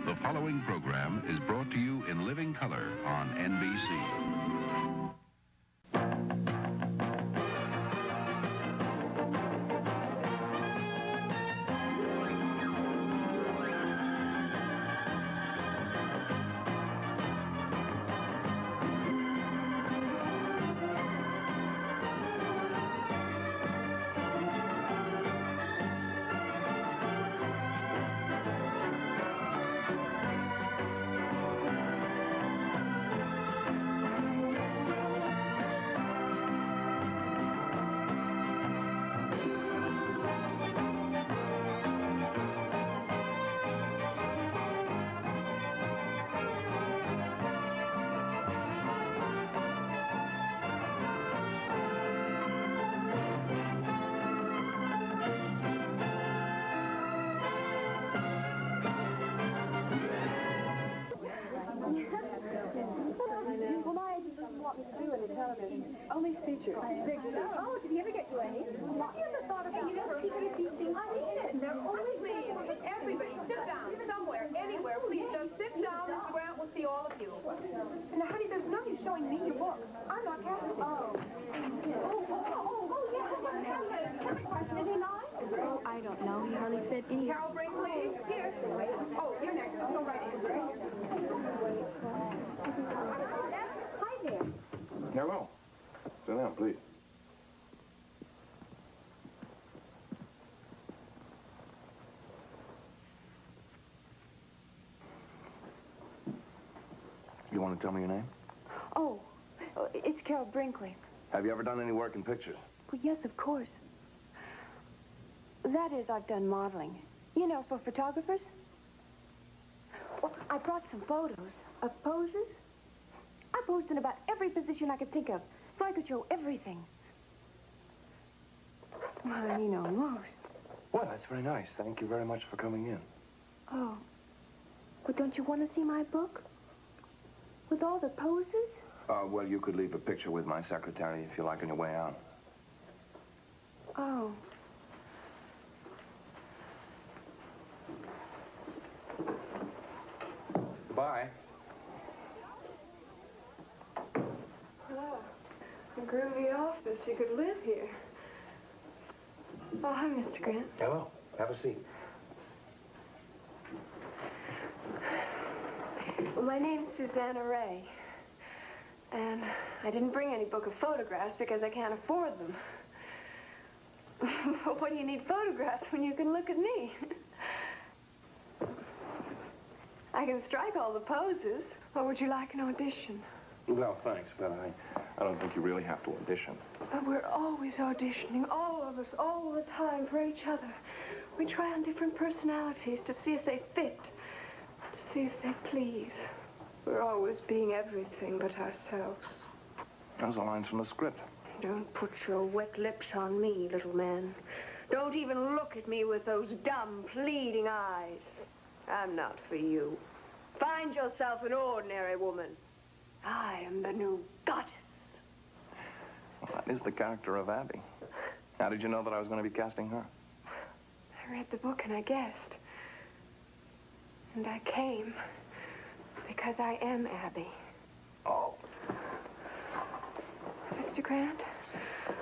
The following program is brought to you in living color on NBC. Only features. Oh, did he ever get you any? You never thought of it. You never keep these things. I need it. They're only please. Everybody, sit down. Somewhere, anywhere. Please, just sit down. Mr. Grant will see all of you. Now, honey, there's no use showing me your book. I'm not Catholic. Oh, yeah. Is he not? Oh, I don't know. He hardly said anything. Carol, bring, please. Here. Oh, you're next. Go right in. Hi there. Hello. Sit down, please. You want to tell me your name? Oh, it's Carol Brinkley. Have you ever done any work in pictures? Well, yes, of course. That is, I've done modeling. You know, for photographers. Well, I brought some photos of poses. I posed in about every position I could think of, so I could show everything. Well, you know most. Well, that's very nice. Thank you very much for coming in. Oh. Well, don't you want to see my book? With all the poses? Well, you could leave a picture with my secretary if you like on your way out. Oh. Bye. Oh, a groovy office. You could live here. Oh, hi, Mr. Grant. Hello. Have a seat. Well, my name's Susannah Ray. And I didn't bring any book of photographs because I can't afford them. But what do you need photographs when you can look at me? I can strike all the poses. Or would you like an audition? Well, thanks, but I don't think you really have to audition. But we're always auditioning, all of us, all the time, for each other. We try on different personalities to see if they fit, to see if they please. We're always being everything but ourselves. Those are lines from the script. Don't put your wet lips on me, little man. Don't even look at me with those dumb, pleading eyes. I'm not for you. Find yourself an ordinary woman. I am the new goddess. Well, that is the character of Abby. How did you know that I was going to be casting her? I read the book and I guessed. And I came because I am Abby. Oh. Mr. Grant,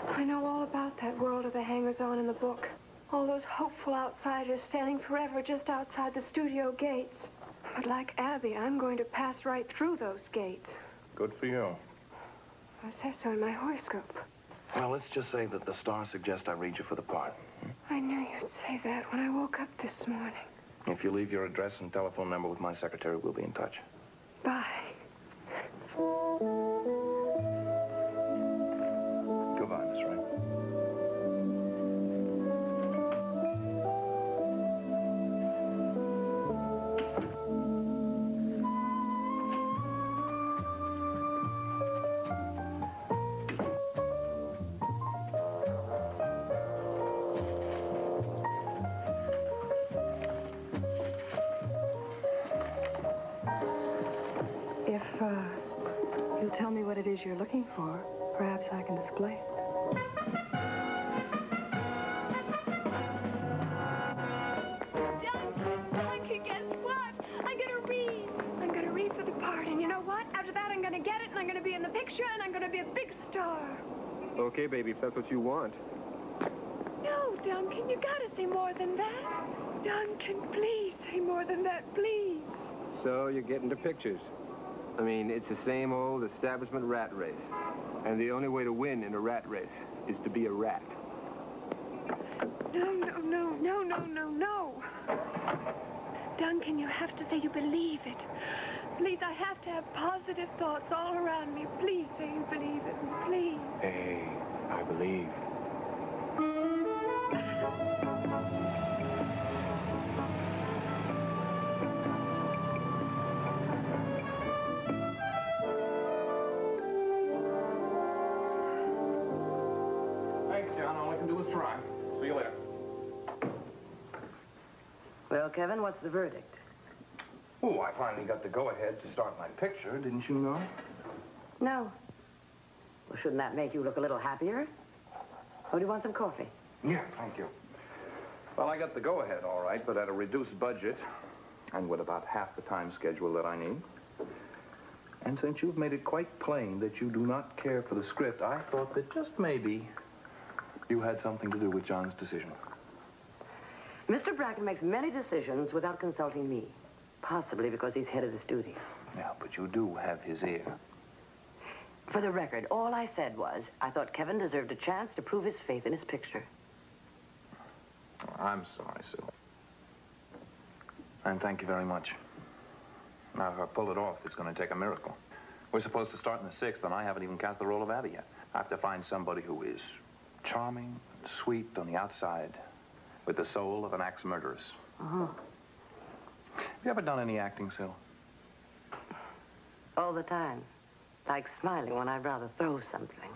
I know all about that world of the hangers-on in the book. All those hopeful outsiders standing forever just outside the studio gates. But like Abby, I'm going to pass right through those gates. Good for you. It says so in my horoscope. Well, let's just say that the stars suggest I read you for the part. I knew you'd say that when I woke up this morning. If you leave your address and telephone number with my secretary, we'll be in touch. Bye. Goodbye, Miss Ray. If you'll tell me what it is you're looking for, perhaps I can display it. Donkey, guess what? I'm gonna Okay, baby, if that's what you want. No, Duncan, you gotta say more than that. Duncan, please say more than that, please. So you're getting to pictures. I mean, it's the same old establishment rat race. And the only way to win in a rat race is to be a rat. No, no, no, no, no, no, no. Duncan, you have to say you believe it. Please, I have to have positive thoughts all around me. Please say you believe it, please. Hey, I believe. Thanks, John. All I can do is try. See you later. Well, Kevin, what's the verdict? Oh, I finally got the go-ahead to start my picture, didn't you know? No. Well, shouldn't that make you look a little happier? Or do you want some coffee? Yeah, thank you. Well, I got the go-ahead, all right, but at a reduced budget and with about half the time schedule that I need. And since you've made it quite plain that you do not care for the script, I thought that just maybe you had something to do with John's decision. Mr. Bracken makes many decisions without consulting me. Possibly because he's head of the studio. Yeah, but you do have his ear. For the record, all I said was I thought Kevin deserved a chance to prove his faith in his picture. I'm sorry, Sue. And thank you very much. Now, if I pull it off, it's going to take a miracle. We're supposed to start in the 6th, and I haven't even cast the role of Abby yet. I have to find somebody who is charming, sweet on the outside, with the soul of an axe murderess. Uh-huh. Have you ever done any acting, Sue? All the time. Like smiling when I'd rather throw something.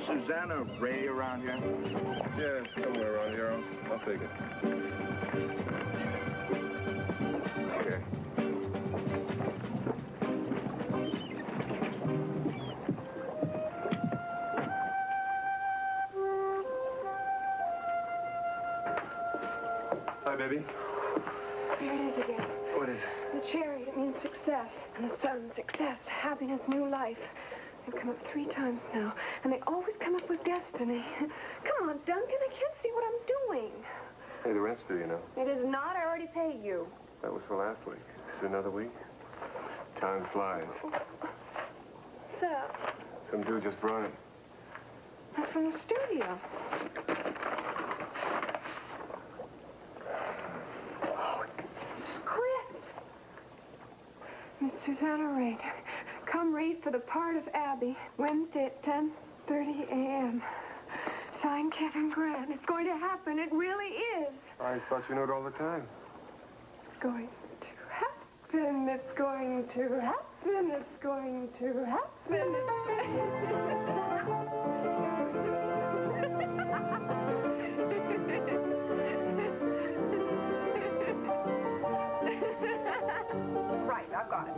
Susannah Ray around here? Yeah, somewhere around here. I'll take it. Okay. Hi, baby. Here it is again. What is it? The cherry, it means success. And the sun, success, happiness, new life. They've come up 3 times now, and they always come up with destiny. Come on, Duncan, I can't see what I'm doing. Hey, the rent's due, you know. It is not. I already paid you. That was for last week. Is it another week? Time flies. So, Some dude just brought it. that's from the studio. Oh, it's script. Miss Susannah Ray. Come read for the part of Abby, Wednesday at 10:30 a.m. Signed, Kevin Grant. It's going to happen. It really is. I thought you knew it all the time. It's going to happen. It's going to happen. It's going to happen. Right, I've got it.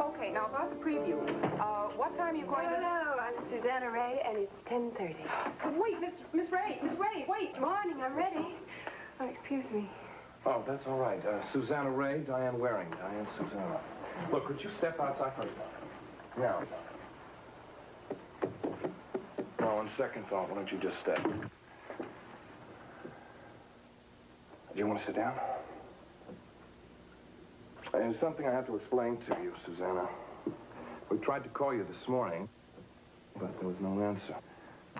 Okay, now about the preview. What time are you going to... No, I'm Susannah Ray, and it's 10:30. Wait, Miss Ray, wait. Morning, I'm ready. Oh, excuse me. Oh, that's all right. Susannah Ray, Diane Waring. Diane Susannah. Look, could you step outside for a minute? Now. Now, on second thought, why don't you just step? Do you want to sit down? There's something I have to explain to you, Susannah. We tried to call you this morning, but there was no answer.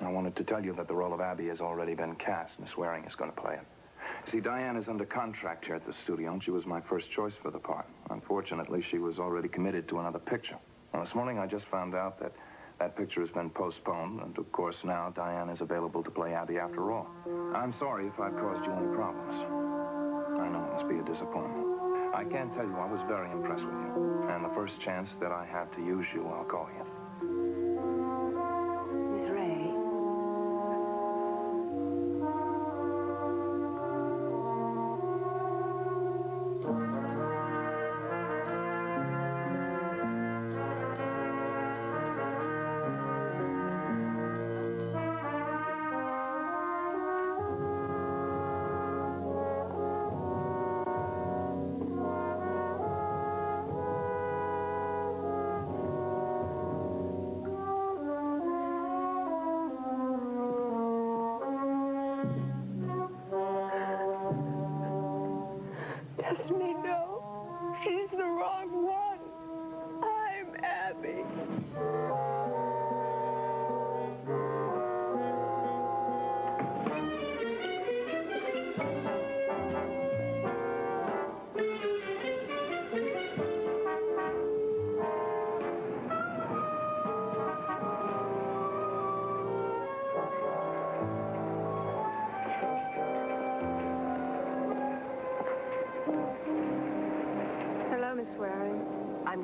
I wanted to tell you that the role of Abby has already been cast. Miss Waring is going to play it. See, Diane is under contract here at the studio, and she was my first choice for the part. Unfortunately, she was already committed to another picture. Now, this morning, I just found out that that picture has been postponed, and of course, now Diane is available to play Abby after all. I'm sorry if I've caused you any problems. I know it must be a disappointment. I can tell you I was very impressed with you, and the first chance that I have to use you, I'll call you. Miss Ray.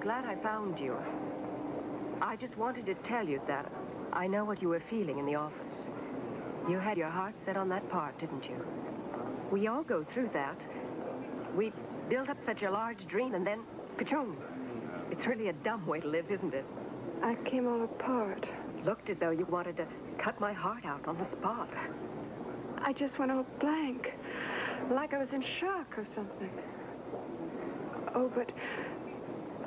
glad I found you. I just wanted to tell you that I know what you were feeling in the office. You had your heart set on that part, didn't you? We all go through that. We build up such a large dream and then, ka-choom. It's really a dumb way to live, isn't it? I came all apart. It looked as though you wanted to cut my heart out on the spot. I just went all blank. Like I was in shock or something. Oh, but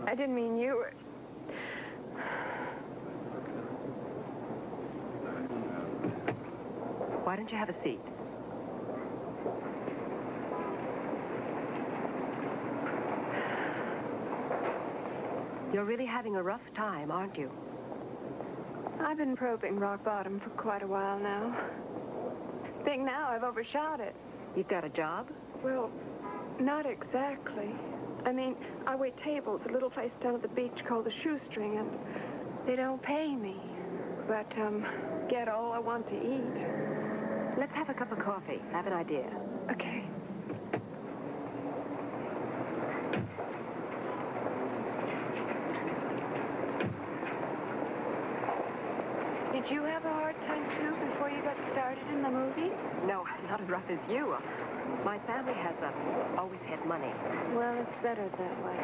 I didn't mean you. Why don't you have a seat? You're really having a rough time, aren't you? I've been probing rock bottom for quite a while now. Think now I've overshot it. You've got a job? Well, not exactly. I mean, I wait tables at a little place down at the beach called the Shoestring, and they don't pay me. But, get all I want to eat. Let's have a cup of coffee. I have an idea. Okay. Did you have a hard time, too, before you got started in the movie? No, not as rough as you. My family has always had money. Well, it's better that way.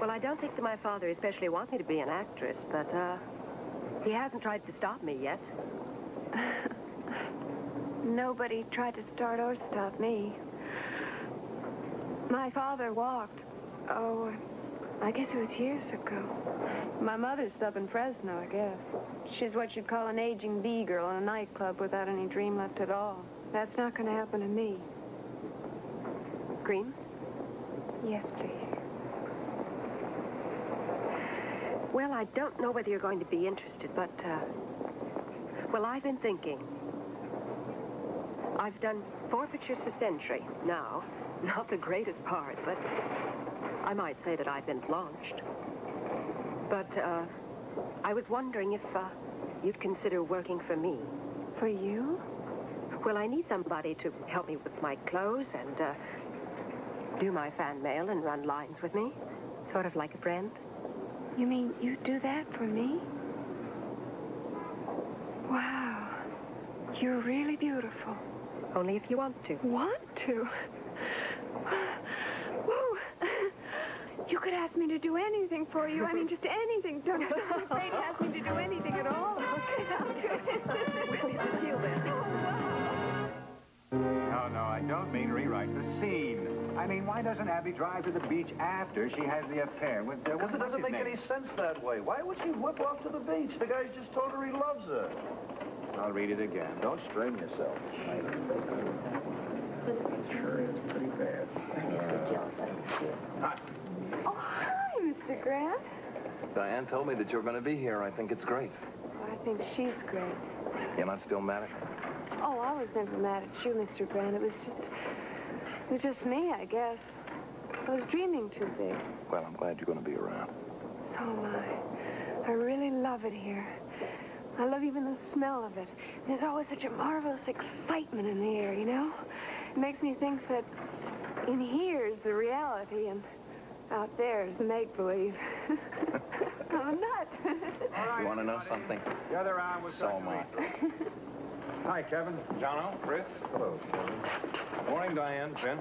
Well, I don't think that my father especially wants me to be an actress, but, he hasn't tried to stop me yet. Nobody tried to start or stop me. My father walked. Oh, I guess it was years ago. My mother's up in Fresno, I guess. She's what you'd call an aging B-girl in a nightclub without any dream left at all. That's not going to happen to me. Green? Yes, please. Well, I don't know whether you're going to be interested, but, well, I've been thinking. I've done 4 pictures for Century now. Not the greatest part, but I might say that I've been launched. But, I was wondering if, you'd consider working for me. For you? Well, I need somebody to help me with my clothes and, do my fan mail and run lines with me. Sort of like a friend. You mean you do that for me? Wow. You're really beautiful. Only if you want to. Want to? Whoa. You could ask me to do anything for you. I mean, just anything. Don't be afraid to ask me to do anything at all. No, I don't mean rewrite the scene. I mean, why doesn't Abby drive to the beach after she has the affair with... Because it doesn't make any sense that way. Why would she whip off to the beach? The guy's just told her he loves her. I'll read it again. Don't strain yourself. Sure is pretty bad. Oh, hi, Mr. Grant. Diane told me that you're going to be here. I think it's great. Oh, I think she's great. You're not still mad at her? Oh, I was never mad at you, Mr. Grant. It was just me, I guess. I was dreaming too big. Well, I'm glad you're going to be around. So am I. I really love it here. I love even the smell of it. There's always such a marvelous excitement in the air, you know? It makes me think that in here is the reality and out there is the make-believe. I'm a nut. You want to know something? The other arm was So am I. Hi, Kevin. Jono, Chris. Hello, Kevin. Morning, Diane, Ben.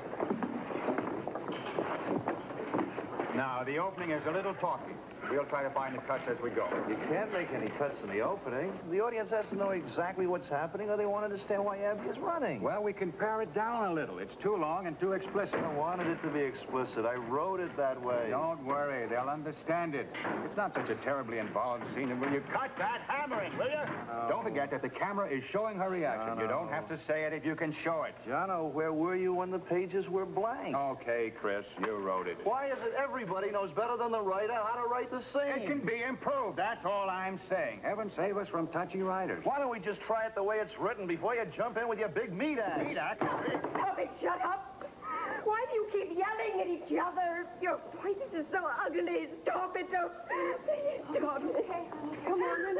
Now, the opening is a little talky. We'll try to find the cuts as we go. You can't make any cuts in the opening. The audience has to know exactly what's happening, or they won't understand why Abby is running. Well, we can pare it down a little. It's too long and too explicit. I wanted it to be explicit. I wrote it that way. Don't worry. They'll understand it. It's not such a terribly involved scene. And will you cut that hammering, will you? Don't forget that the camera is showing her reaction. You don't have to say it if you can show it. Jono, where were you when the pages were blank? Okay, Chris, you wrote it. Why is it everybody knows better than the writer how to write the scene? It can be improved. That's all I'm saying. Heaven save us from touchy writers. Why don't we just try it the way it's written before you jump in with your big meat axe? Meat axe? Stop it, shut up! Why do you keep yelling at each other? Your voices are so ugly. Stop it, don't... Stop it. Come on,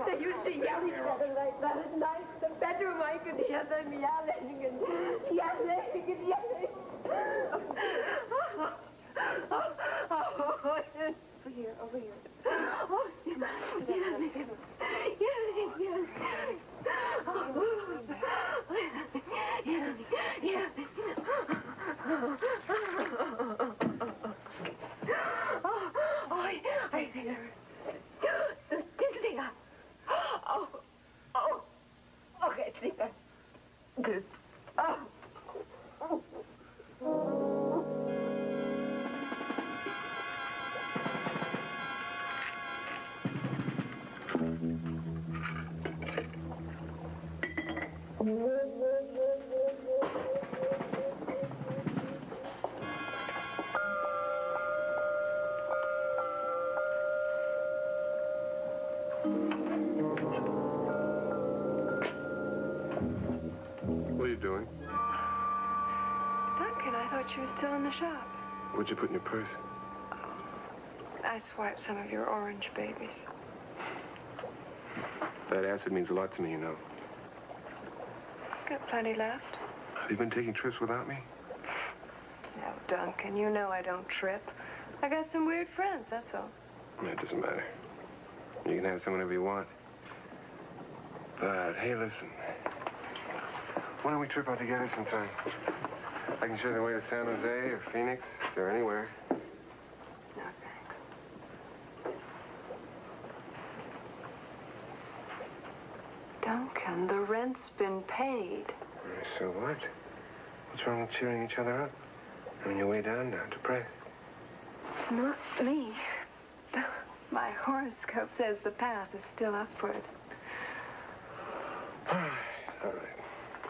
They used to yell each other like that at night. The bedroom I could hear them yelling and yelling and yelling. What are you doing? Duncan, I thought you were still in the shop. What'd you put in your purse? I swiped some of your orange babies. That acid means a lot to me, you know. Got plenty left. Have you been taking trips without me? No, Duncan, you know I don't trip. I got some weird friends, that's all. It doesn't matter. You can have some whenever you want. But, hey, listen. Why don't we trip out together sometime? I can show you the way to San Jose or Phoenix or anywhere. No, thanks. Duncan, the rent's been paid. So what? What's wrong with cheering each other up? I mean, you're way down now, depressed. Not me. My horoscope says the path is still upward. All right.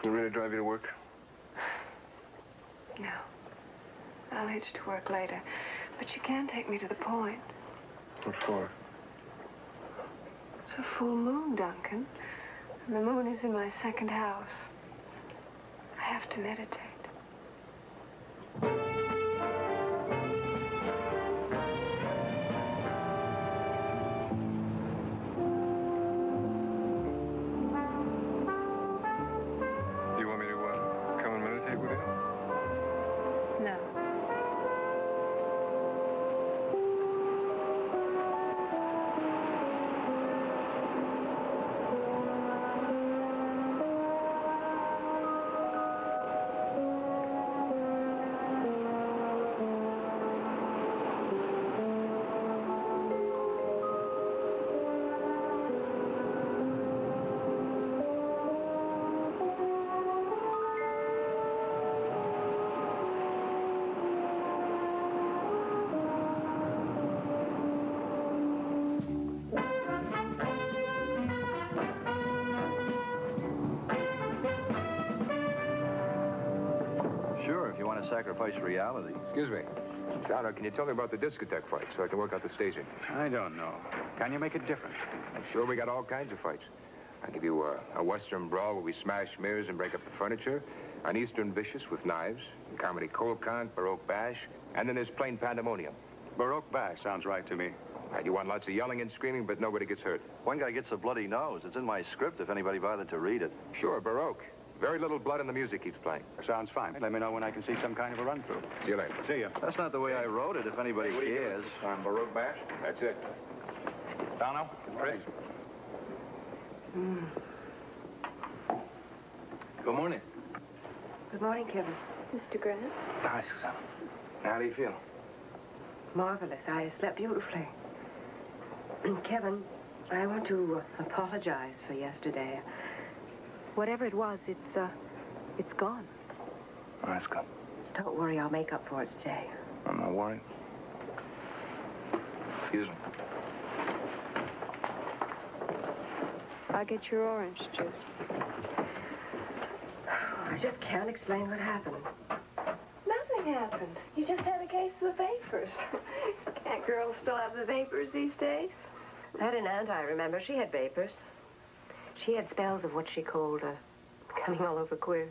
You ready to drive you to work? No. I'll hitch to work later. But you can take me to the point. What for? It's a full moon, Duncan. And the moon is in my second house. I have to meditate. You want me to come and meditate with you? No. Sure, if you want to sacrifice reality. Excuse me. Donna, can you tell me about the discotheque fight so I can work out the staging? I don't know. Can you make it different? Sure, we got all kinds of fights. I'll give you a Western brawl where we smash mirrors and break up the furniture, an Eastern vicious with knives, comedy cold con, Baroque bash, and then there's plain pandemonium. Baroque bash sounds right to me. Right, you want lots of yelling and screaming, but nobody gets hurt. One guy gets a bloody nose. It's in my script if anybody bothered to read it. Sure, Baroque. Very little blood and the music keeps playing. Sounds fine. Let me know when I can see some kind of a run-through. See you later. See you. That's not the way I wrote it, if anybody cares. On Baroque bash? That's it. Dono, Chris. Good morning. Good morning, Kevin. Mr. Grant? Hi, Susannah. How do you feel? Marvelous. I slept beautifully. Kevin, I want to apologize for yesterday. Whatever it was, it's gone. Oh, that's good. Don't worry, I'll make up for it today. I'm not worried. Excuse me. I'll get your orange juice. I just can't explain what happened. Nothing happened. You just had a case of the vapors. Can't girls still have the vapors these days? I had an aunt I remember. She had vapors. She had spells of what she called coming all over queer.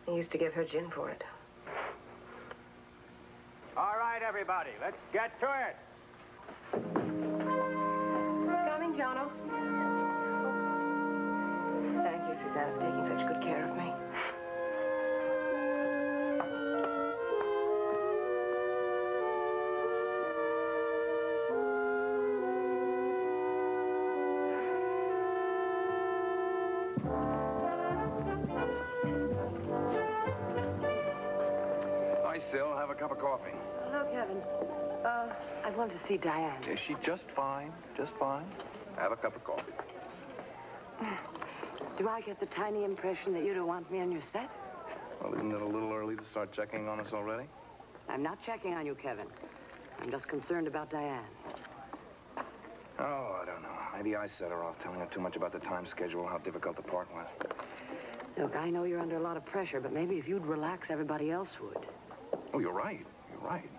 I used to give her gin for it. All right, everybody, let's get to it. Coming, Jono. Thank you, Susannah, for taking such good care of me. Hi, Sil. Have a cup of coffee. Hello, Kevin. I want to see Diane. Is she just fine? Just fine? Have a cup of coffee. Do I get the tiny impression that you don't want me on your set? Well, isn't it a little early to start checking on us already? I'm not checking on you, Kevin. I'm just concerned about Diane. Oh, I don't know. Maybe I set her off, telling her too much about the time schedule, how difficult the part was. Look, I know you're under a lot of pressure, but maybe if you'd relax, everybody else would. Oh, you're right. You're right.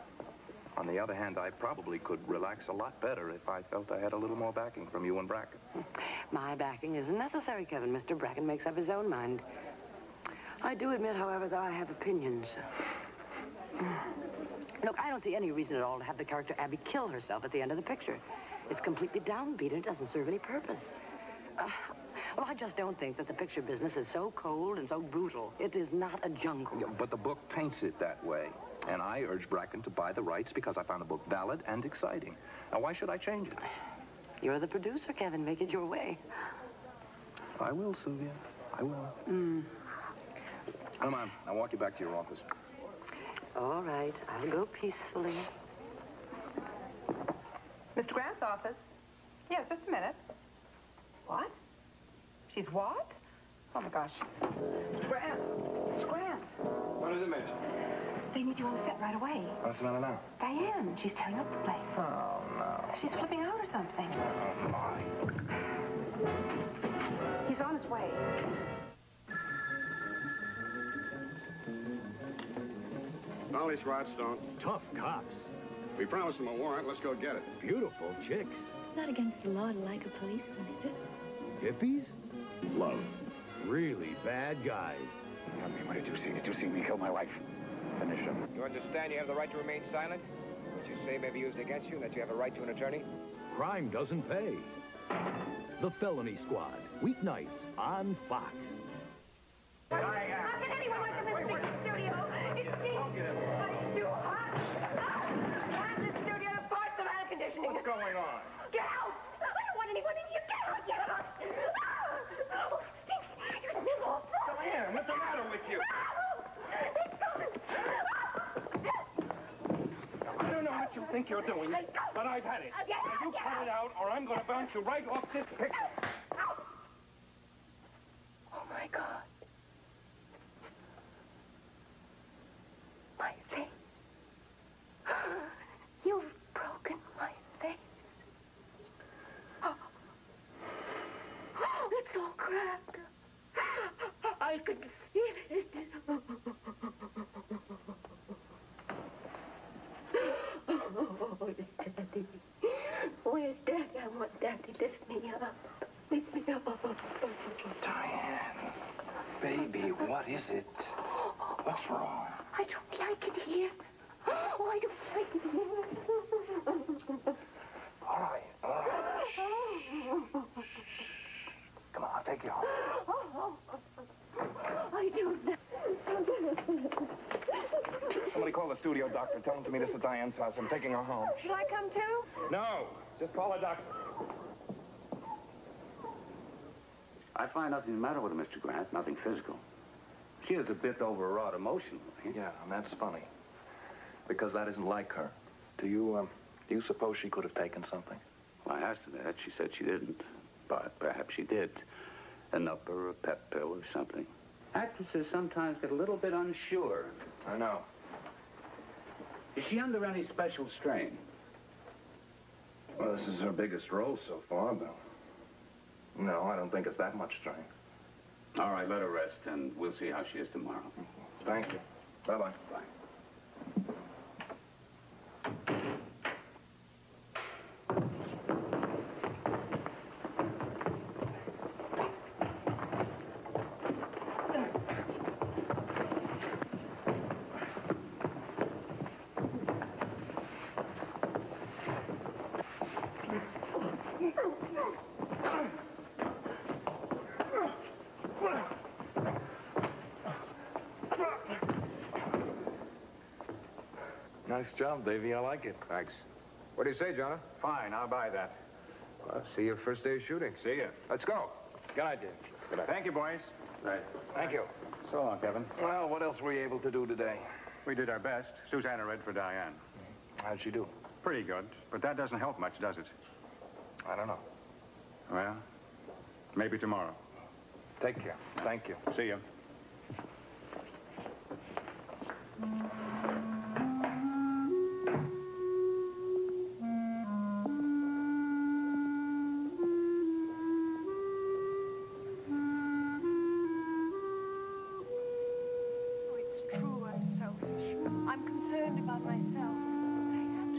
On the other hand, I probably could relax a lot better if I felt I had a little more backing from you and Bracken. My backing isn't necessary, Kevin. Mr. Bracken makes up his own mind. I do admit, however, that I have opinions. Look, I don't see any reason at all to have the character Abby kill herself at the end of the picture. It's completely downbeat and it doesn't serve any purpose. Well, I just don't think that the picture business is so cold and so brutal. It is not a jungle. Yeah, but the book paints it that way. And I urged Bracken to buy the rights because I found the book valid and exciting. Now, why should I change it? You're the producer, Kevin. Make it your way. I will, Sylvia. I will. Come on. I'll walk you back to your office. All right. I'll go peacefully. Mr. Grant's office. Yes, just a minute. What? She's what? Oh, my gosh. Mr. Grant. Mr. Grant. What is it, Mitch? They need you on set right away. What's the matter now? Diane, she's tearing up the place. Oh, no. She's flipping out or something. Oh, my. He's on his way. All these Rodstone. Tough cops. We promised them a warrant. Let's go get it. Beautiful chicks. It's not against the law to like a policeman, is it? Hippies? Love. Really bad guys. Tell me, what did you see? Did you see me kill my wife? Finish him. You understand you have the right to remain silent? What you say may be used against you and that you have a right to an attorney? Crime doesn't pay. The Felony Squad. Weeknights on Fox. How can anyone want to miss the studio? It's too hot. Have the studio to part the air conditioning. What's going on? Get out! I don't want anyone in here. Get out! Get out! Oh, stinks. You smell awful. Diane, what's the matter with you? I don't know what you think you're doing, but I've had it. Now you cut it out, or I'm going to bounce you right off this picture. Oh, my God. My face. You've broken my face. Oh. It's all cracked. I can feel it. Oh, Daddy. Where's Daddy? I want Daddy. Lift me up. Lift me up. Diane. Baby, what is it? What's wrong? I don't like it here. Oh, I don't like it here. All right, all right. Shh. Come on, I'll take you home. I do that. Somebody call the studio doctor. Tell him to meet us at Diane's house. I'm taking her home. Should I come too? No, just call a doctor. I find nothing the matter with her, Mr. Grant. Nothing physical. She is a bit overwrought emotionally. Yeah, and that's funny. Because that isn't like her. Do you suppose she could have taken something? Well, I asked her that. She said she didn't. But perhaps she did. An upper, a pep pill or something. Actresses sometimes get a little bit unsure. I know. Is she under any special strain? Well, this is her biggest role so far, Bill. No, I don't think it's that much strain. All right, let her rest, and we'll see how she is tomorrow. Thank you. Bye-bye. Bye. Nice job, Davy. I like it. Thanks. What do you say, Jonah? Fine, I'll buy that. Well, see you first day of shooting. See ya. Let's go. Good idea. Good night. Thank you, boys. Right. Thank you. So long, Kevin. Well, what else were you able to do today? We did our best. Susannah read for Diane. How'd she do? Pretty good, but that doesn't help much, does it? I don't know. Well, maybe tomorrow. Take care. Thank you. See you. Oh, it's true I'm selfish. I'm concerned about myself. I have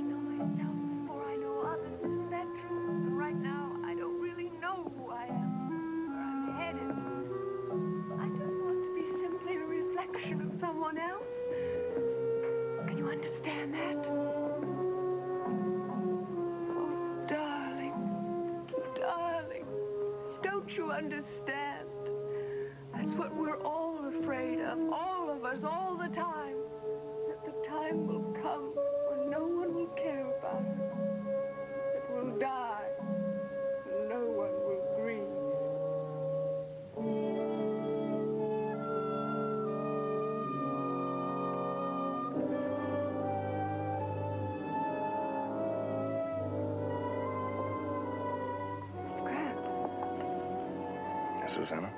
you understand? That's what we're all afraid of, all of us, all the time. That the time will come when no one will care about us. That we'll die, and no one will grieve. Susannah?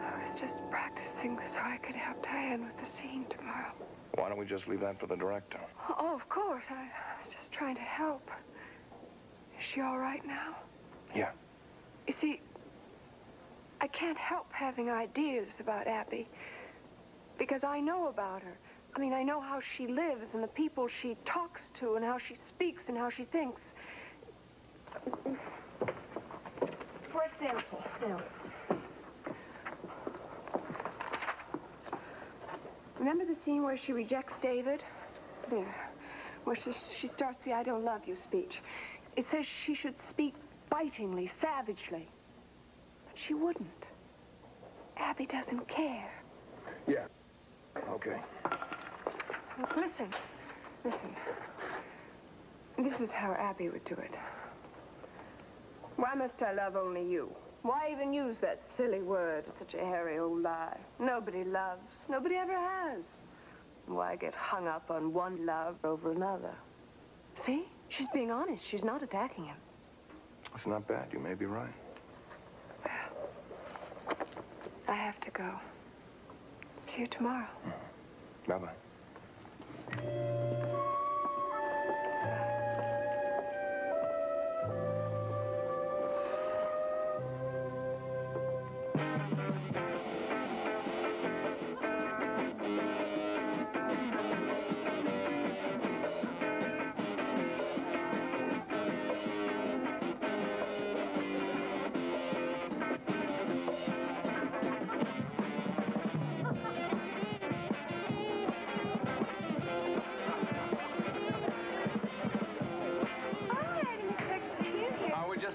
I was just practicing so I could help Diane with the scene tomorrow. Why don't we just leave that for the director? Oh, of course. I was just trying to help. Is she all right now? Yeah. You see, I can't help having ideas about Abby because I know about her. I mean, I know how she lives and the people she talks to and how she speaks and how she thinks. For example, remember the scene where she rejects David? There. Where she starts the I don't love you speech. It says she should speak bitingly, savagely. But she wouldn't. Abby doesn't care. Yeah. Okay. Look, listen. This is how Abby would do it. Why must I love only you? Why even use that silly word? It's such a hairy old lie. Nobody loves. Nobody ever has. Why get hung up on one love over another? See? She's being honest. She's not attacking him. It's not bad. You may be right. I have to go. See you tomorrow. Bye-bye.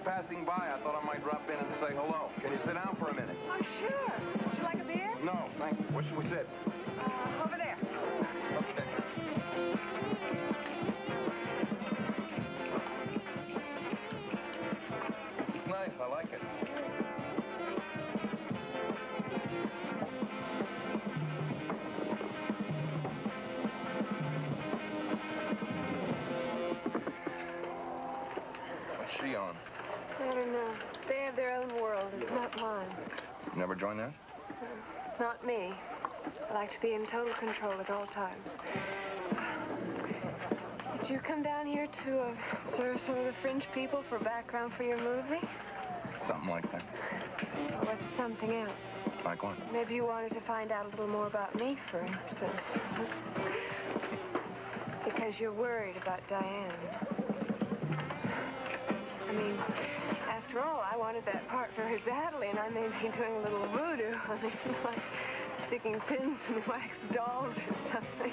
Passing by, I thought I might drop in and say hello. Can you sit down for a minute? Oh, sure. Would you like a beer? No, thank you. Where should we sit? Over there. Okay. It's nice. I like it. What's she on? I don't know. They have their own world. It's not mine. Never joined that? Not me. I like to be in total control at all times. Did you come down here to serve some of the fringe people for background for your movie? Something like that. Or was it something else? Like what? Maybe you wanted to find out a little more about me, for instance. Because you're worried about Diane. I mean, after all, I wanted that part very badly, and I may be doing a little voodoo. I mean, like sticking pins in wax dolls or something.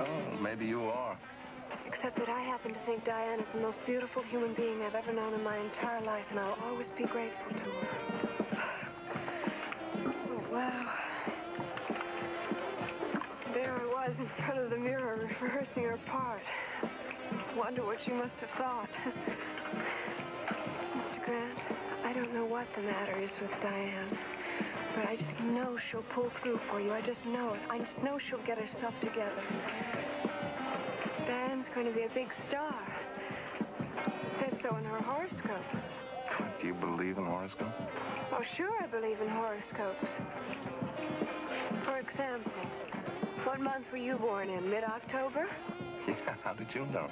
Oh, maybe you are. Except that I happen to think Diane is the most beautiful human being I've ever known in my entire life, and I'll always be grateful to her. Oh, wow. There I was in front of the mirror rehearsing her part. Wonder what she must have thought. Mr. Grant, I don't know what the matter is with Diane, but I just know she'll pull through for you. I just know it. I just know she'll get herself together. Diane's going to be a big star. It says so in her horoscope. Do you believe in horoscopes? Oh, sure I believe in horoscopes. For example, what month were you born in? Mid-October? Yeah, how did you know?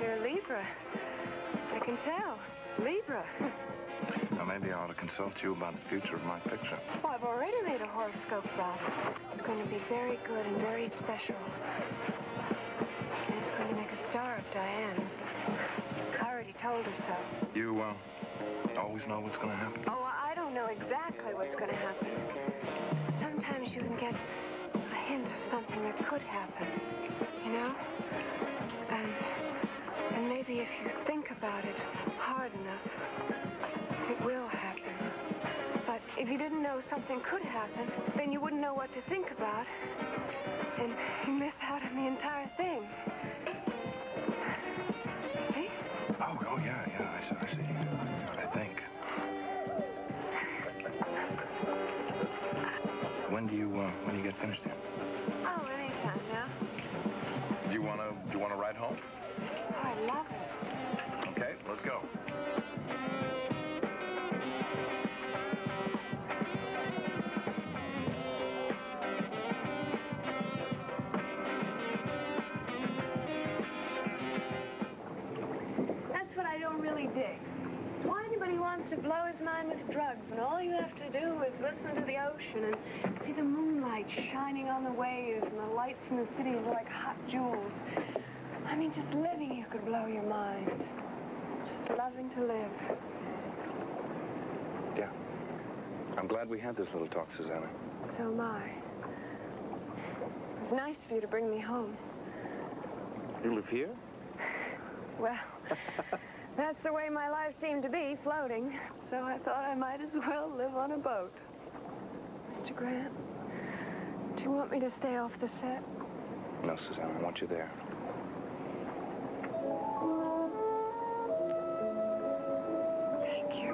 You're a Libra. I can tell. Libra. Now, maybe I ought to consult you about the future of my picture. Well, I've already made a horoscope about it. It's going to be very good and very special. And it's going to make a star of Diane. I already told her so. You, always know what's going to happen? Oh, I don't know exactly what's going to happen. Sometimes you can get a hint of something that could happen, you know? And maybe if you think about it hard enough, it will happen. you didn't know something could happen, then you wouldn't know what to think about. And you miss out on the entire thing. See? Oh, yeah, I see. I think. When do you get finished here? Oh, anytime now. Do you wanna ride home? Oh, I love it. Okay, let's go. That's what I don't really dig. Why anybody wants to blow his mind with drugs when all you have to do is listen to the ocean and see the moonlight shining on the waves and the lights in the cities are like hot jewels. I mean, just living here could blow your mind. Just loving to live. Yeah. I'm glad we had this little talk, Susannah. So am I. It's nice of you to bring me home. You live here? Well, that's the way my life seemed to be, floating. So I thought I might as well live on a boat. Mr. Grant, do you want me to stay off the set? No, Susannah, I want you there. Thank you.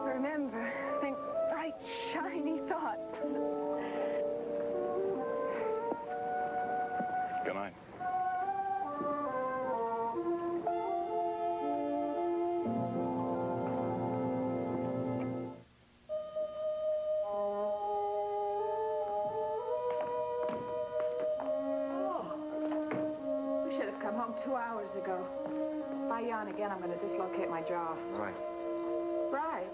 Remember, think bright, shiny thoughts. Good night. We should have come home 2 hours ago. If I yawn again, I'm going to dislocate my jaw. Right. Right.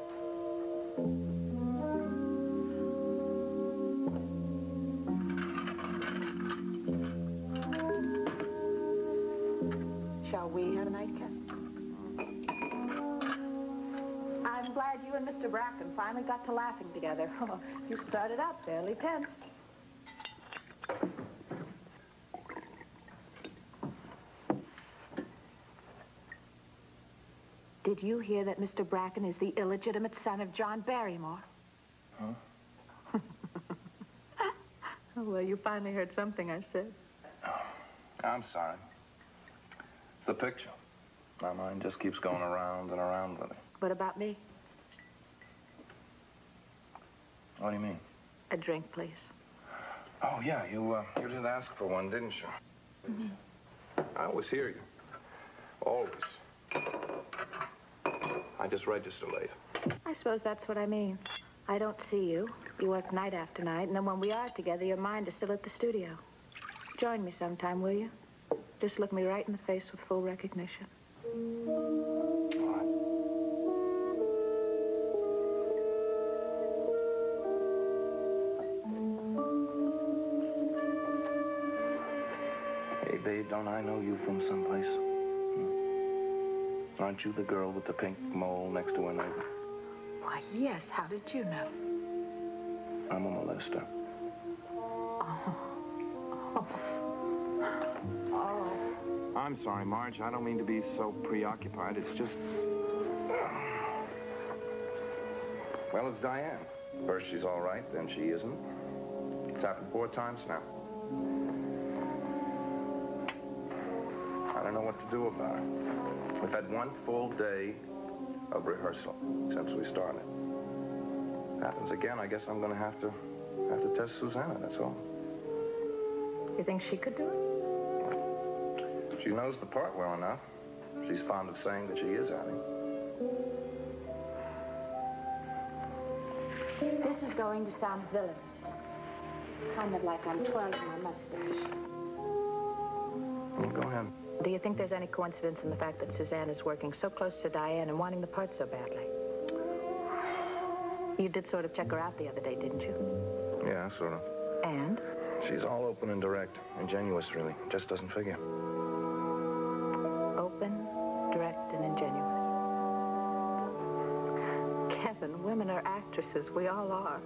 Shall we have a nightcap? I'm glad you and Mr. Bracken finally got to laughing together. You started out fairly tense. Did you hear that Mr. Bracken is the illegitimate son of John Barrymore? Huh? Oh, well, you finally heard something I said. I'm sorry. It's the picture. My mind just keeps going around and around with it. What about me? What do you mean? A drink, please. Oh, yeah, you did ask for one, didn't you? Mm-hmm. I always hear you. Always. I just register late. I suppose that's what I mean. I don't see you. You work night after night, and then when we are together, your mind is still at the studio. Join me sometime, will you? Just look me right in the face with full recognition. All right. Hey, babe, don't I know you from someplace? Aren't you the girl with the pink mole next to her neighbor? Why, yes. How did you know? I'm a molester. Oh. Oh. I'm sorry, Marge. I don't mean to be so preoccupied. It's just... Well, it's Diane. First she's all right, then she isn't. It's happened 4 times now. I don't know what to do about it. We've had 1 full day of rehearsal since we started. If it happens again, I guess I'm going to have to test Susannah, that's all. You think she could do it? She knows the part well enough. She's fond of saying that she is Abby. This is going to sound villainous. Kind of like I'm twirling my mustache. Well, go ahead. Do you think there's any coincidence in the fact that Suzanne is working so close to Diane and wanting the part so badly? You did sort of check her out the other day, didn't you? Yeah, sort of. And? She's all open and direct. Ingenuous, really. Just doesn't figure. Open, direct, and ingenuous. Kevin, women are actresses. We all are.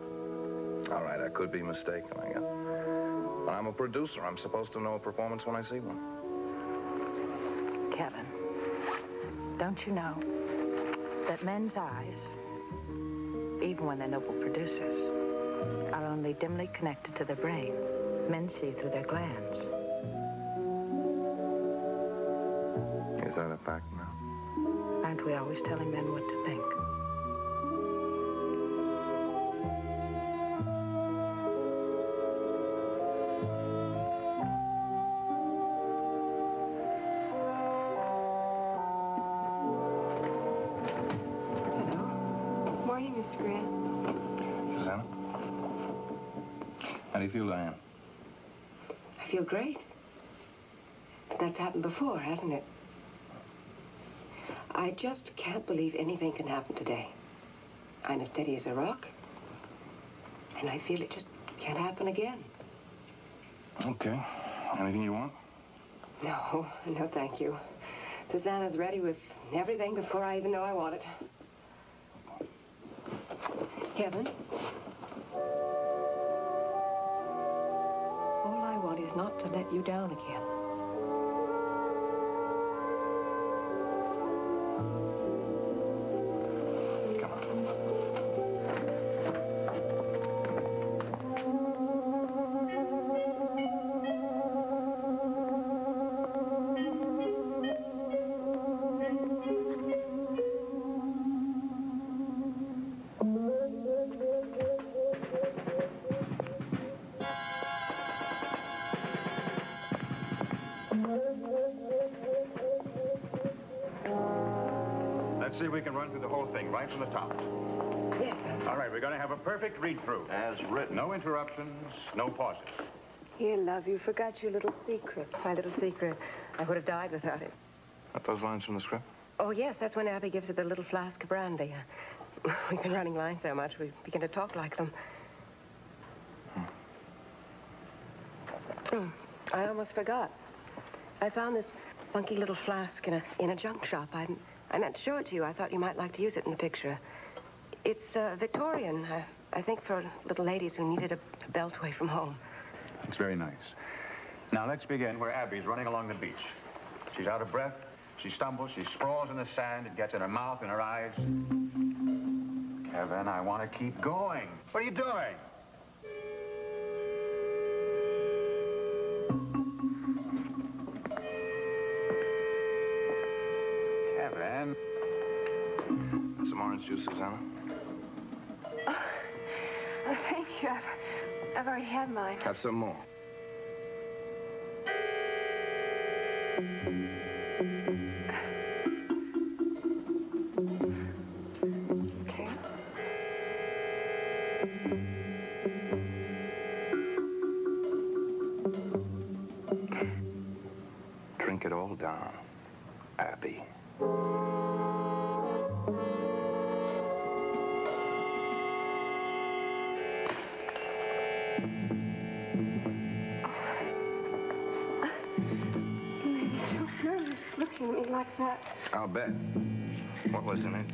All right, I could be mistaken, I guess. But I'm a producer. I'm supposed to know a performance when I see one. Kevin, don't you know? that men's eyes, even when they're noble producers, are only dimly connected to their brain. Men see through their glands. Is that a fact now? Aren't we always telling men what to think? Morning, Mr. Grant. Susannah? How do you feel, Diane? I feel great. But that's happened before, hasn't it? I just can't believe anything can happen today. I'm as steady as a rock. And I feel it just can't happen again. Okay. Anything you want? No, no, thank you. Susannah's ready with everything before I even know I want it. Kevin? All I want is not to let you down again. Come on. Let's see if we can run through the whole thing right from the top. Yes. All right, we're going to have a perfect read-through. As written. No interruptions, no pauses. Here, love, you forgot your little secret. My little secret. I would have died without it. Are those lines from the script? Oh, yes, that's when Abby gives her the little flask of brandy. We've been running lines so much, we begin to talk like them. I almost forgot. I found this funky little flask in a junk shop. I meant to show it to you. I thought you might like to use it in the picture. It's Victorian, I think for little ladies who needed a belt away from home. It's very nice. Now, let's begin where Abby's running along the beach. She's out of breath. She stumbles. She sprawls in the sand. It gets in her mouth and her eyes. Kevin, I want to keep going. What are you doing? Kevin. Some orange juice, Susannah? Oh, thank you. I've already had mine. Have some more. Okay. Drink it all down, Abby. Looking at me like that. I'll bet. What was in it?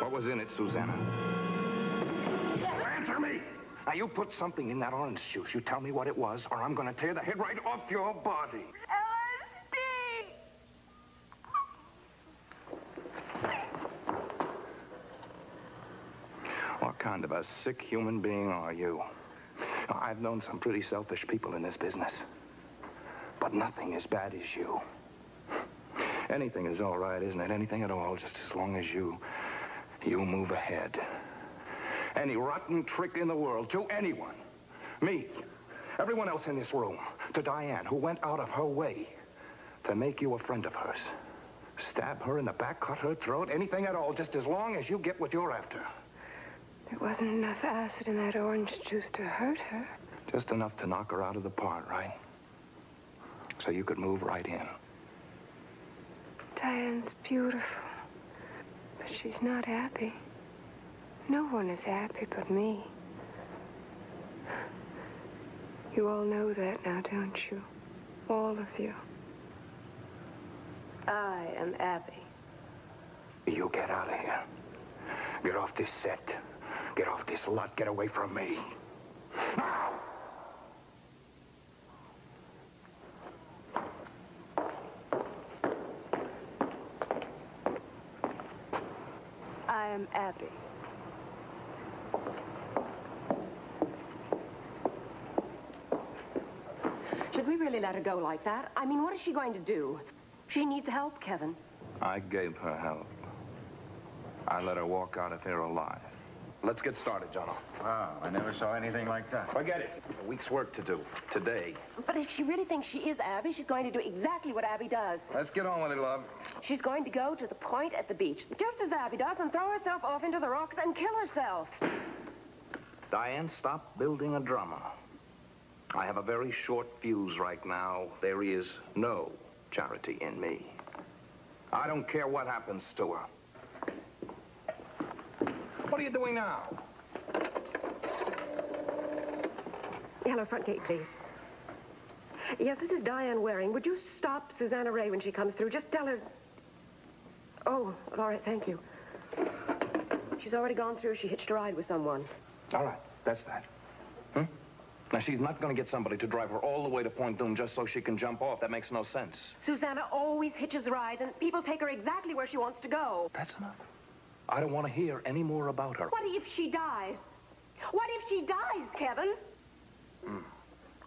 What was in it, Susannah? Answer me! Now, you put something in that orange juice. You tell me what it was, or I'm going to tear the head right off your body. What kind of a sick human being are you? Now, I've known some pretty selfish people in this business, but nothing as bad as you. Anything is all right, isn't it? Anything at all, just as long as you move ahead. Any rotten trick in the world to anyone, me, everyone else in this room, to Diane, who went out of her way to make you a friend of hers. Stab her in the back, cut her throat, anything at all, just as long as you get what you're after. There wasn't enough acid in that orange juice to hurt her. Just enough to knock her out of the part, right? So you could move right in. Diane's beautiful, but she's not happy. No one is happy but me. You all know that now, don't you? All of you. I am Abby. You get out of here. Get off this set. Get off this lot. Get away from me. Now! I am Abby. Should we really let her go like that? I mean, what is she going to do? She needs help, Kevin. I gave her help. I let her walk out of here alive. Let's get started, Jono. Wow, I never saw anything like that. Forget it. A week's work to do. Today. But if she really thinks she is Abby, she's going to do exactly what Abby does. Let's get on with it, love. She's going to go to the point at the beach, just as Abby does, and throw herself off into the rocks and kill herself. Diane, stop building a drama. I have a very short fuse right now. There is no charity in me. I don't care what happens to her. What are you doing now? Hello, front gate, please. Yes, this is Diane Waring. Would you stop Susannah Ray when she comes through? Just tell her... Oh, all right, thank you. She's already gone through. She hitched a ride with someone. All right, that's that. Now, she's not going to get somebody to drive her all the way to Point Doom just so she can jump off. That makes no sense. Susannah always hitches rides, and people take her exactly where she wants to go. That's enough. I don't want to hear any more about her. What if she dies? What if she dies, Kevin?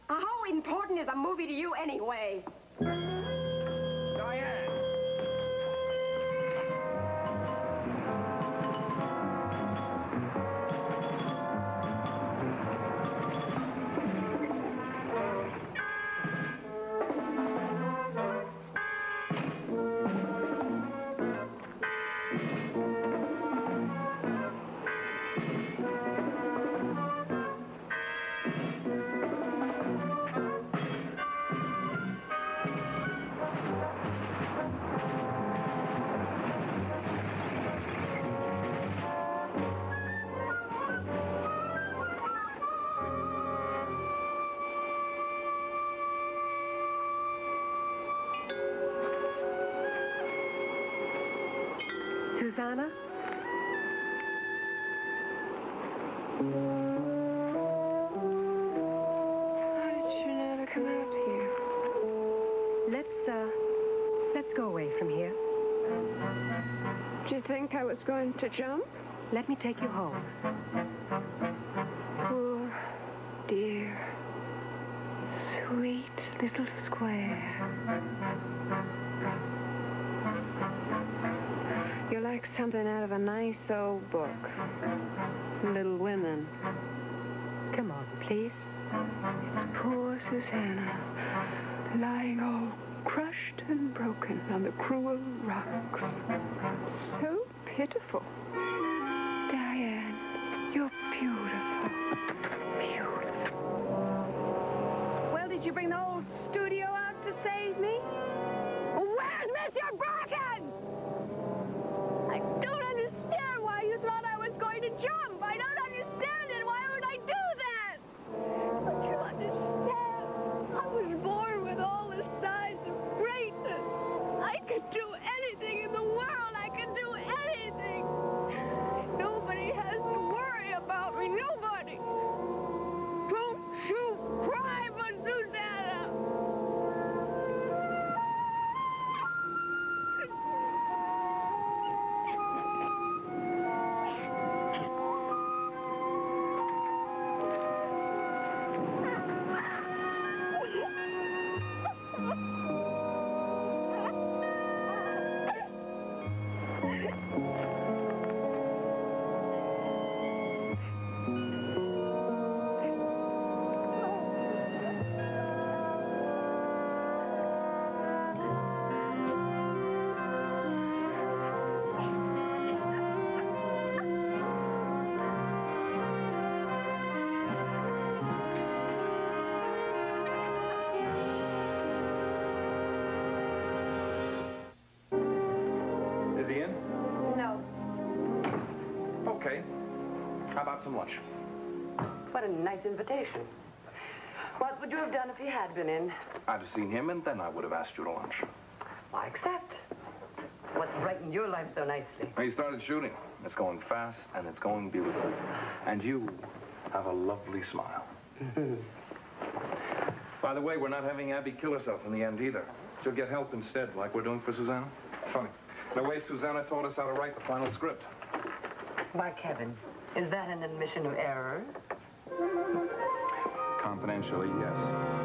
How important is a movie to you anyway? Diane! Susannah? Why did you never come out here? Let's go away from here. Did you think I was going to jump? Let me take you home. Poor, dear, sweet little square. You're like something out of a nice old book. Little Women. Come on, please. It's poor Susannah, lying all crushed and broken on the cruel rocks. So pitiful. Diane, you're beautiful. Beautiful. Well, did you bring the whole studio out to save me? Where's Mr. Bracken? I don't understand why you thought I was going to jump. I don't understand it. Why would I do that? Don't you understand? I was born with all the signs of greatness. I could do anything in the world. I could do anything. Nobody has to worry about me. Nobody. Don't you cry for Susannah. Is he in? No. Okay. How about some lunch? What a nice invitation. What would you have done if he had been in? I'd have seen him, and then I would have asked you to lunch. I accept. What's brightened your life so nicely? He started shooting. It's going fast, and it's going beautiful. And you have a lovely smile. By the way, we're not having Abby kill herself in the end either. She'll get help instead, like we're doing for Susannah. Funny. The way Susannah taught us how to write the final script. By Kevin, is that an admission of error? Confidentially, yes.